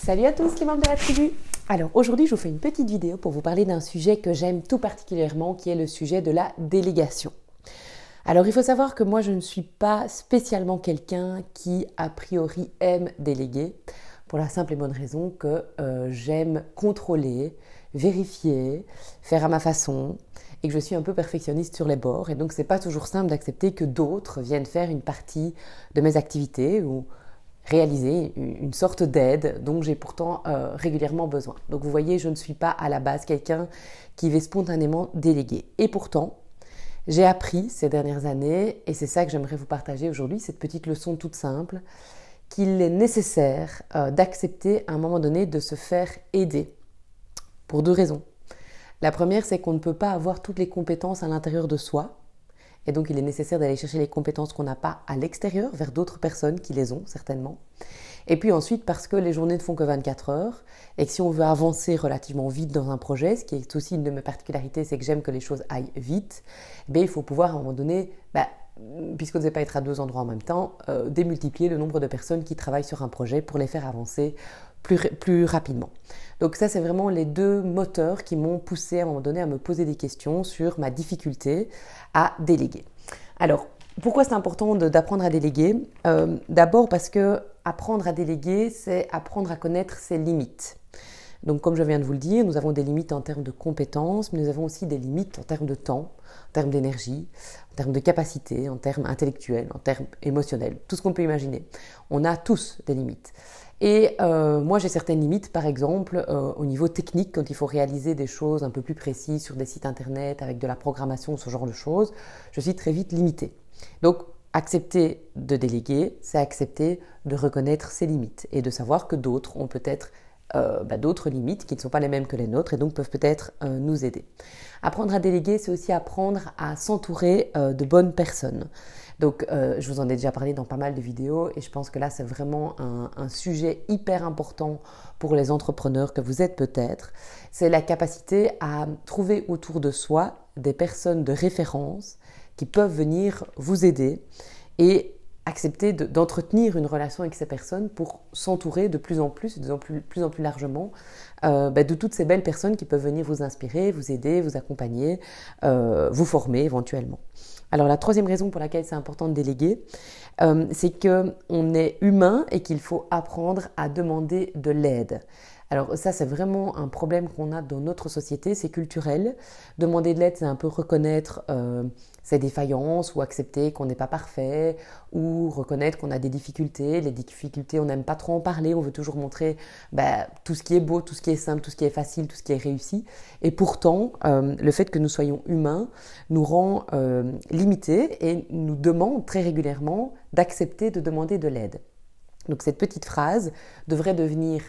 Salut à tous les membres de la tribu. Alors aujourd'hui je vous fais une petite vidéo pour vous parler d'un sujet que j'aime tout particulièrement, qui est le sujet de la délégation. Alors il faut savoir que moi je ne suis pas spécialement quelqu'un qui a priori aime déléguer, pour la simple et bonne raison que j'aime contrôler, vérifier, faire à ma façon, et que je suis un peu perfectionniste sur les bords, et donc c'est pas toujours simple d'accepter que d'autres viennent faire une partie de mes activités ou réaliser une sorte d'aide dont j'ai pourtant régulièrement besoin. Donc vous voyez, je ne suis pas à la base quelqu'un qui va spontanément déléguer. Et pourtant, j'ai appris ces dernières années, et c'est ça que j'aimerais vous partager aujourd'hui, cette petite leçon toute simple, qu'il est nécessaire d'accepter à un moment donné de se faire aider. Pour deux raisons. La première, c'est qu'on ne peut pas avoir toutes les compétences à l'intérieur de soi. Et donc, il est nécessaire d'aller chercher les compétences qu'on n'a pas à l'extérieur, vers d'autres personnes qui les ont, certainement. Et puis ensuite, parce que les journées ne font que 24 heures, et que si on veut avancer relativement vite dans un projet, ce qui est aussi une de mes particularités, c'est que j'aime que les choses aillent vite, il faut pouvoir à un moment donné, puisqu'on ne sait pas être à deux endroits en même temps, démultiplier le nombre de personnes qui travaillent sur un projet pour les faire avancer plus rapidement. Donc ça, c'est vraiment les deux moteurs qui m'ont poussé à un moment donné à me poser des questions sur ma difficulté à déléguer. Alors, pourquoi c'est important d'apprendre à déléguer ? D'abord parce que apprendre à déléguer, c'est apprendre à connaître ses limites. Donc comme je viens de vous le dire, nous avons des limites en termes de compétences, mais nous avons aussi des limites en termes de temps, en termes d'énergie, en termes de capacité, en termes intellectuels, en termes émotionnels, tout ce qu'on peut imaginer. On a tous des limites. Et moi, j'ai certaines limites, par exemple, au niveau technique, quand il faut réaliser des choses un peu plus précises sur des sites internet, avec de la programmation, ce genre de choses, je suis très vite limitée. Donc, accepter de déléguer, c'est accepter de reconnaître ses limites et de savoir que d'autres ont peut-être d'autres limites qui ne sont pas les mêmes que les nôtres et donc peuvent peut-être nous aider. Apprendre à déléguer, c'est aussi apprendre à s'entourer de bonnes personnes. Donc, je vous en ai déjà parlé dans pas mal de vidéos et je pense que là, c'est vraiment un sujet hyper important pour les entrepreneurs que vous êtes peut-être. C'est la capacité à trouver autour de soi des personnes de référence qui peuvent venir vous aider et accepter d'entretenir une relation avec ces personnes pour s'entourer de plus en plus largement de toutes ces belles personnes qui peuvent venir vous inspirer, vous aider, vous accompagner, vous former éventuellement. Alors la troisième raison pour laquelle c'est important de déléguer, c'est qu'on est humain et qu'il faut apprendre à demander de l'aide. Alors ça, c'est vraiment un problème qu'on a dans notre société, c'est culturel. Demander de l'aide, c'est un peu reconnaître ses défaillances ou accepter qu'on n'est pas parfait ou reconnaître qu'on a des difficultés. Les difficultés, on n'aime pas trop en parler, on veut toujours montrer tout ce qui est beau, tout ce qui est simple, tout ce qui est facile, tout ce qui est réussi. Et pourtant, le fait que nous soyons humains nous rend limités et nous demande très régulièrement d'accepter de demander de l'aide. Donc cette petite phrase devrait devenir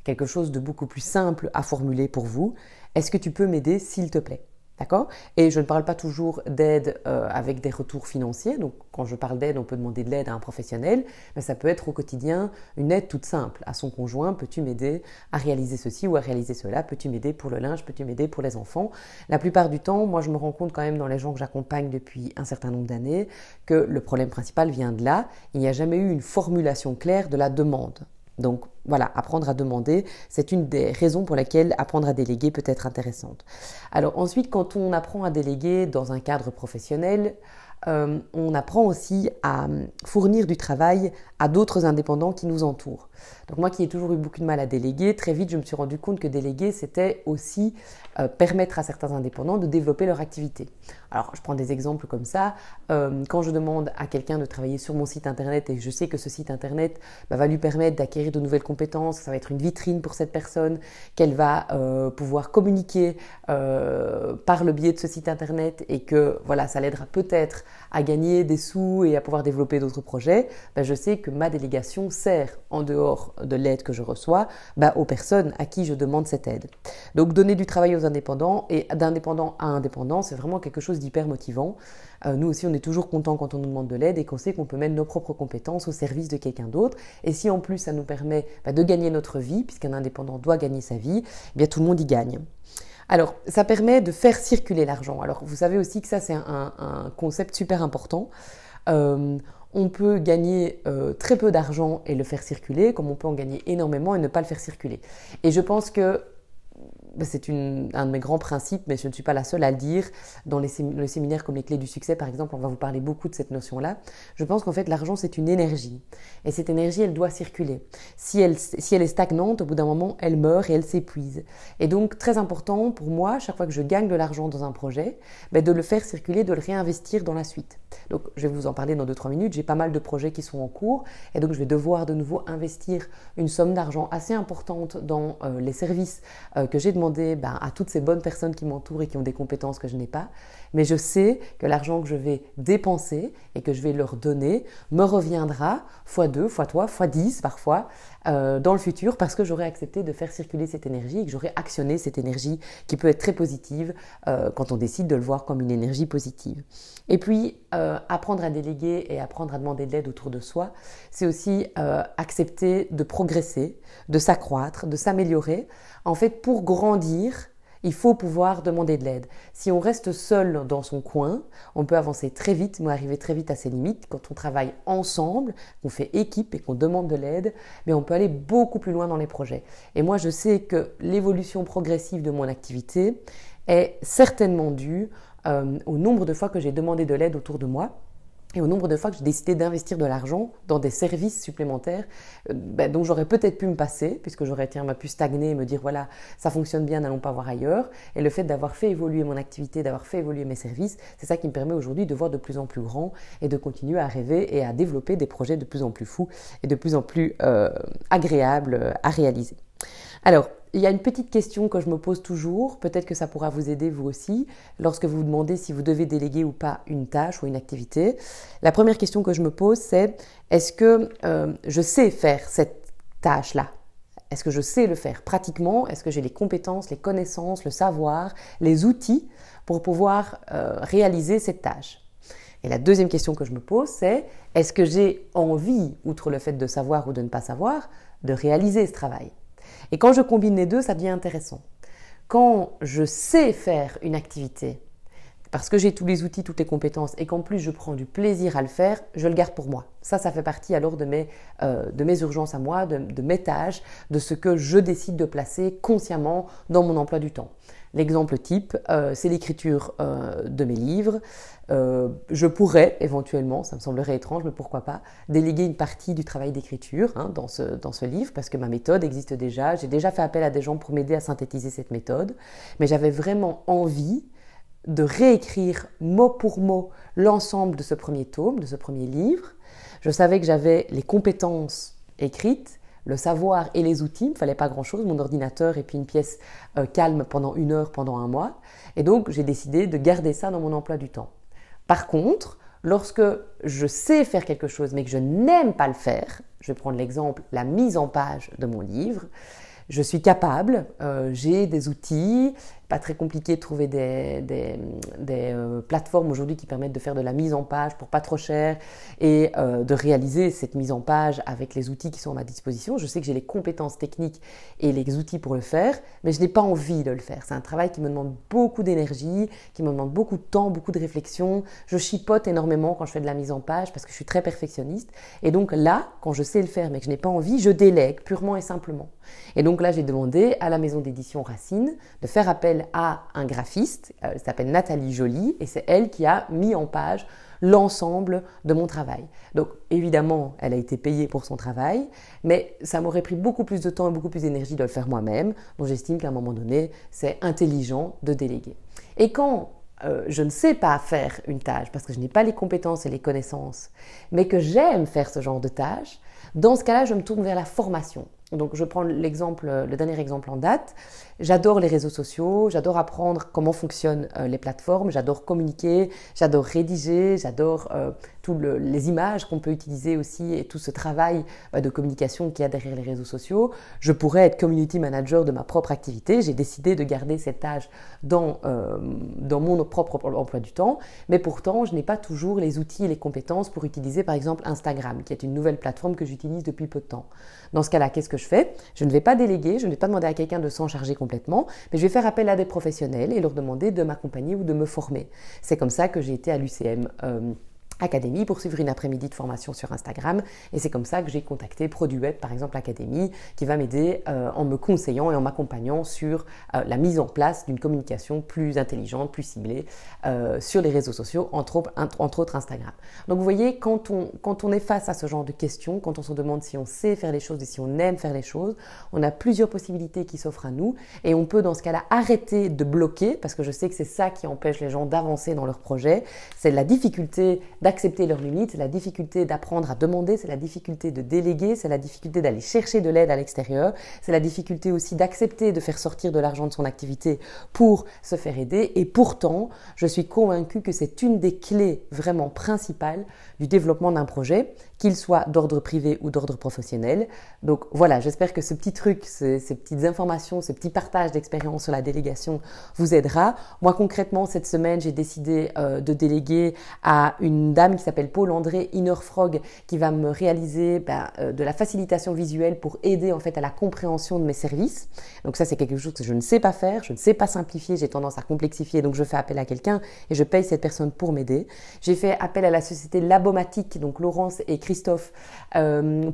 quelque chose de beaucoup plus simple à formuler pour vous. Est-ce que tu peux m'aider, s'il te plaît ? D'accord ? Et je ne parle pas toujours d'aide avec des retours financiers. Donc, quand je parle d'aide, on peut demander de l'aide à un professionnel, mais ça peut être au quotidien une aide toute simple. À son conjoint, peux-tu m'aider à réaliser ceci ou à réaliser cela ? Peux-tu m'aider pour le linge ? Peux-tu m'aider pour les enfants ? La plupart du temps, moi, je me rends compte quand même dans les gens que j'accompagne depuis un certain nombre d'années que le problème principal vient de là. Il n'y a jamais eu une formulation claire de la demande. Donc voilà, apprendre à demander, c'est une des raisons pour lesquelles apprendre à déléguer peut être intéressante. Alors ensuite, quand on apprend à déléguer dans un cadre professionnel, on apprend aussi à fournir du travail à d'autres indépendants qui nous entourent. Donc moi qui ai toujours eu beaucoup de mal à déléguer, très vite je me suis rendu compte que déléguer c'était aussi permettre à certains indépendants de développer leur activité. Alors je prends des exemples comme ça, quand je demande à quelqu'un de travailler sur mon site internet et je sais que ce site internet va lui permettre d'acquérir de nouvelles compétences, ça va être une vitrine pour cette personne, qu'elle va pouvoir communiquer par le biais de ce site internet et que voilà, ça l'aidera peut-être à gagner des sous et à pouvoir développer d'autres projets, je sais que ma délégation sert, en dehors de l'aide que je reçois, aux personnes à qui je demande cette aide. Donc donner du travail aux indépendants et d'indépendant à indépendant, c'est vraiment quelque chose d'hyper motivant. Nous aussi, on est toujours content quand on nous demande de l'aide et qu'on sait qu'on peut mettre nos propres compétences au service de quelqu'un d'autre. Et si en plus ça nous permet de gagner notre vie, puisqu'un indépendant doit gagner sa vie, tout le monde y gagne. Alors, ça permet de faire circuler l'argent. Alors, vous savez aussi que ça, c'est un concept super important. on peut gagner très peu d'argent et le faire circuler, comme on peut en gagner énormément et ne pas le faire circuler. Et je pense que c'est un de mes grands principes, mais je ne suis pas la seule à le dire. Dans les séminaires comme les clés du succès, par exemple, on va vous parler beaucoup de cette notion-là. Je pense qu'en fait, l'argent, c'est une énergie. Et cette énergie, elle doit circuler. Si elle est stagnante, au bout d'un moment, elle meurt et elle s'épuise. Et donc, très important pour moi, chaque fois que je gagne de l'argent dans un projet, de le faire circuler, de le réinvestir dans la suite. Donc, je vais vous en parler dans 2-3 minutes. J'ai pas mal de projets qui sont en cours. Et donc, je vais devoir de nouveau investir une somme d'argent assez importante dans les services que j'ai demandé à toutes ces bonnes personnes qui m'entourent et qui ont des compétences que je n'ai pas. Mais je sais que l'argent que je vais dépenser et que je vais leur donner me reviendra x2, x3, x10 parfois dans le futur parce que j'aurai accepté de faire circuler cette énergie et que j'aurai actionné cette énergie qui peut être très positive quand on décide de le voir comme une énergie positive. Et puis, apprendre à déléguer et apprendre à demander de l'aide autour de soi, c'est aussi accepter de progresser, de s'accroître, de s'améliorer. En fait, pour grandir, il faut pouvoir demander de l'aide. Si on reste seul dans son coin, on peut avancer très vite, mais arriver très vite à ses limites. Quand on travaille ensemble, qu'on fait équipe et qu'on demande de l'aide, mais on peut aller beaucoup plus loin dans les projets. Et moi, je sais que l'évolution progressive de mon activité est certainement due au nombre de fois que j'ai demandé de l'aide autour de moi. Et au nombre de fois que j'ai décidé d'investir de l'argent dans des services supplémentaires dont j'aurais peut-être pu me passer, puisque j'aurais pu stagner et me dire voilà, ça fonctionne bien, n'allons pas voir ailleurs. Et le fait d'avoir fait évoluer mon activité, d'avoir fait évoluer mes services, c'est ça qui me permet aujourd'hui de voir de plus en plus grand et de continuer à rêver et à développer des projets de plus en plus fous et de plus en plus agréables à réaliser. Alors, il y a une petite question que je me pose toujours, peut-être que ça pourra vous aider vous aussi, lorsque vous vous demandez si vous devez déléguer ou pas une tâche ou une activité. La première question que je me pose, c'est est-ce que je sais faire cette tâche-là ? Est-ce que je sais le faire pratiquement ? Est-ce que j'ai les compétences, les connaissances, le savoir, les outils pour pouvoir réaliser cette tâche ? Et la deuxième question que je me pose, c'est est-ce que j'ai envie, outre le fait de savoir ou de ne pas savoir, de réaliser ce travail ? Et quand je combine les deux, ça devient intéressant. Quand je sais faire une activité, parce que j'ai tous les outils, toutes les compétences, et qu'en plus je prends du plaisir à le faire, je le garde pour moi. Ça fait partie alors de mes urgences à moi, de mes tâches, de ce que je décide de placer consciemment dans mon emploi du temps. L'exemple type, c'est l'écriture de mes livres. Je pourrais éventuellement, ça me semblerait étrange, mais pourquoi pas, déléguer une partie du travail d'écriture dans ce livre, parce que ma méthode existe déjà. J'ai déjà fait appel à des gens pour m'aider à synthétiser cette méthode, mais j'avais vraiment envie de réécrire mot pour mot l'ensemble de ce premier tome, de ce premier livre. Je savais que j'avais les compétences écrites, le savoir et les outils, il ne me fallait pas grand-chose, mon ordinateur et puis une pièce calme pendant 1 heure, pendant 1 mois. Et donc, j'ai décidé de garder ça dans mon emploi du temps. Par contre, lorsque je sais faire quelque chose mais que je n'aime pas le faire, je vais prendre l'exemple, la mise en page de mon livre, je suis capable, j'ai des outils, pas très compliqué de trouver des plateformes aujourd'hui qui permettent de faire de la mise en page pour pas trop cher et de réaliser cette mise en page avec les outils qui sont à ma disposition. Je sais que j'ai les compétences techniques et les outils pour le faire, mais je n'ai pas envie de le faire. C'est un travail qui me demande beaucoup d'énergie, qui me demande beaucoup de temps, beaucoup de réflexion. Je chipote énormément quand je fais de la mise en page parce que je suis très perfectionniste. Et donc là, quand je sais le faire mais que je n'ai pas envie, je délègue purement et simplement. Et donc là, j'ai demandé à la maison d'édition Racine de faire appel à un graphiste, elle s'appelle Nathalie Joly, et c'est elle qui a mis en page l'ensemble de mon travail. Donc évidemment, elle a été payée pour son travail, mais ça m'aurait pris beaucoup plus de temps et beaucoup plus d'énergie de le faire moi-même, donc j'estime qu'à un moment donné, c'est intelligent de déléguer. Et quand je ne sais pas faire une tâche, parce que je n'ai pas les compétences et les connaissances, mais que j'aime faire ce genre de tâche, dans ce cas-là, je me tourne vers la formation. Donc, je prends le dernier exemple en date. J'adore les réseaux sociaux, j'adore apprendre comment fonctionnent les plateformes, j'adore communiquer, j'adore rédiger, j'adore les images qu'on peut utiliser aussi et tout ce travail de communication qu'il y a derrière les réseaux sociaux. Je pourrais être community manager de ma propre activité. J'ai décidé de garder cette tâche dans mon propre emploi du temps, mais pourtant, je n'ai pas toujours les outils et les compétences pour utiliser par exemple Instagram, qui est une nouvelle plateforme que j'utilise depuis peu de temps. Dans ce cas-là, qu'est-ce que je fais ? Je ne vais pas déléguer, je ne vais pas demander à quelqu'un de s'en charger complètement, mais je vais faire appel à des professionnels et leur demander de m'accompagner ou de me former. C'est comme ça que j'ai été à l'UCM Academy pour suivre une après-midi de formation sur Instagram et c'est comme ça que j'ai contacté Produweb par exemple Academy qui va m'aider en me conseillant et en m'accompagnant sur la mise en place d'une communication plus intelligente, plus ciblée sur les réseaux sociaux, entre autres Instagram. Donc vous voyez, quand on est face à ce genre de questions, quand on se demande si on sait faire les choses et si on aime faire les choses, on a plusieurs possibilités qui s'offrent à nous et on peut dans ce cas-là arrêter de bloquer parce que je sais que c'est ça qui empêche les gens d'avancer dans leur projet, c'est la difficulté d'accepter leurs limites, c'est la difficulté d'apprendre à demander, c'est la difficulté de déléguer, c'est la difficulté d'aller chercher de l'aide à l'extérieur, c'est la difficulté aussi d'accepter de faire sortir de l'argent de son activité pour se faire aider. Et pourtant, je suis convaincue que c'est une des clés vraiment principales du développement d'un projet, qu'il soit d'ordre privé ou d'ordre professionnel. Donc voilà, j'espère que ce petit truc, ces petites informations, ce petit partage d'expérience sur la délégation vous aidera. Moi concrètement, cette semaine, j'ai décidé de déléguer à une dame qui s'appelle Paul-André Innerfrog qui va me réaliser de la facilitation visuelle pour aider en fait à la compréhension de mes services. Donc ça, c'est quelque chose que je ne sais pas faire, je ne sais pas simplifier, j'ai tendance à complexifier, donc je fais appel à quelqu'un et je paye cette personne pour m'aider. J'ai fait appel à la société Labomatic, donc Laurence et Christophe,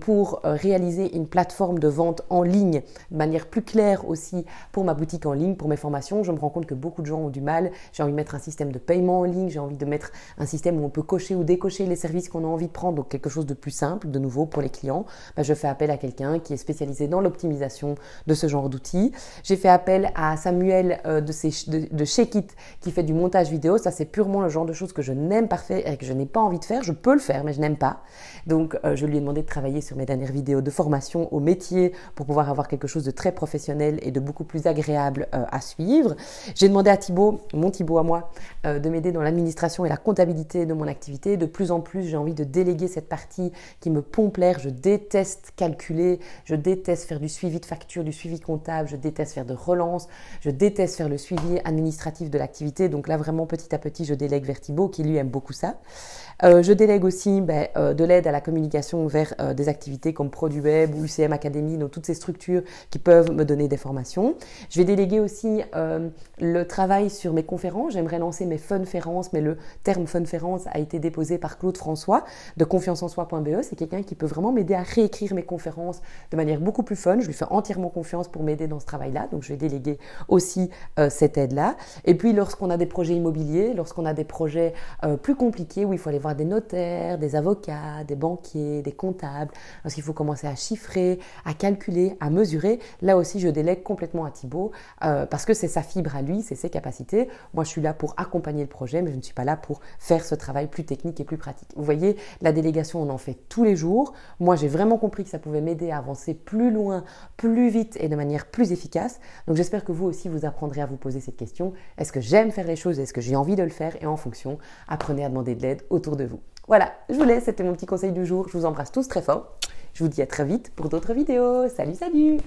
pour réaliser une plateforme de vente en ligne de manière plus claire aussi pour ma boutique en ligne, pour mes formations. Je me rends compte que beaucoup de gens ont du mal. J'ai envie de mettre un système de paiement en ligne, j'ai envie de mettre un système où on peut cocher ou décocher les services qu'on a envie de prendre, donc quelque chose de plus simple, de nouveau pour les clients. Je fais appel à quelqu'un qui est spécialisé dans l'optimisation de ce genre d'outils. J'ai fait appel à Samuel de Shake-It qui fait du montage vidéo. Ça, c'est purement le genre de choses que je n'aime pas faire et que je n'ai pas envie de faire. Je peux le faire, mais je n'aime pas. Donc, je lui ai demandé de travailler sur mes dernières vidéos de formation au métier pour pouvoir avoir quelque chose de très professionnel et de beaucoup plus agréable à suivre. J'ai demandé à Thibaut, mon Thibaut à moi, de m'aider dans l'administration et la comptabilité de mon activité. De plus en plus, j'ai envie de déléguer cette partie qui me pompe l'air. Je déteste calculer, je déteste faire du suivi de facture, du suivi comptable, je déteste faire de relance, je déteste faire le suivi administratif de l'activité. Donc là, vraiment, petit à petit, je délègue vers Thibaut qui lui aime beaucoup ça. Je délègue aussi de l'aide à la communication vers des activités comme Produweb ou UCM Academy, donc toutes ces structures qui peuvent me donner des formations. Je vais déléguer aussi le travail sur mes conférences. J'aimerais lancer mes funférences, mais le terme funférence a été déposé par Claude François de confianceensoi.be. C'est quelqu'un qui peut vraiment m'aider à réécrire mes conférences de manière beaucoup plus fun. Je lui fais entièrement confiance pour m'aider dans ce travail-là, donc je vais déléguer aussi cette aide-là. Et puis lorsqu'on a des projets immobiliers, lorsqu'on a des projets plus compliqués où il faut aller voir des notaires, des avocats, des banquiers, des comptables, lorsqu'il faut commencer à chiffrer, à calculer, à mesurer, là aussi je délègue complètement à Thibaut parce que c'est sa fibre à lui, c'est ses capacités. Moi je suis là pour accompagner le projet, mais je ne suis pas là pour faire ce travail plus technique et plus pratique. Vous voyez, la délégation on en fait tous les jours. Moi j'ai vraiment compris que ça pouvait m'aider à avancer plus loin, plus vite et de manière plus efficace. Donc j'espère que vous aussi vous apprendrez à vous poser cette question. Est-ce que j'aime faire les choses? Est-ce que j'ai envie de le faire? Et en fonction, apprenez à demander de l'aide autour de vous. Voilà, je vous laisse, c'était mon petit conseil du jour. Je vous embrasse tous très fort. Je vous dis à très vite pour d'autres vidéos. Salut, salut!